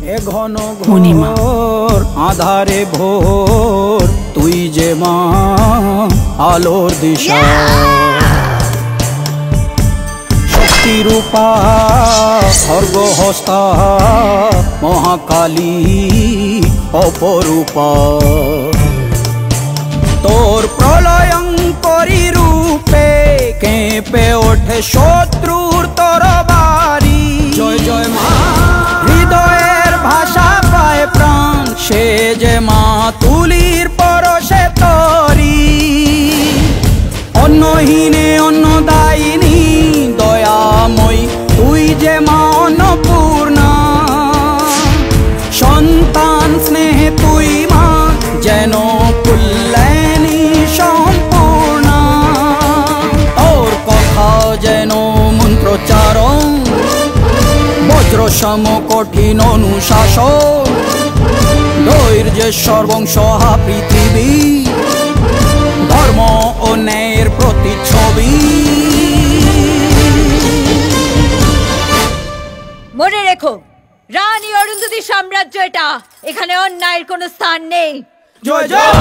এ ঘন ঘোর আধারে ভোর তুই যে মা আলোর দিশা শক্তিরূপা খর্গহস্তা মহাকালী অপরূপা তোর প্রলয়ঙ্করী রূপে কেঁপে ওঠে শত্রুর তরবারি জয় জয় মা হৃদয়ের ভাষা পায় প্রাণ সে যে মা তুলির পরশে তরি অন্নহীনে অন্নদায়িনী দয়াময়ী তুই যে মা অন্নপূর্ণা সন্তান স্নেহে তুই মা যেন কল্যাণী সম্পূর্ণা তোর কথা যেন মন্ত্রোচ্চারণ বজ্র সম কঠিন অনুশাসন ধৈর্যেশ্বর বংশহা পৃথিবী ধর্ম ও ন্যায়ের প্রতিচ্ছবি মনে রেখো রানী অরুন্ধতী সাম্রাজ্য এটা এখানে অন্যায়ের কোনো স্থান নেই জয় জয়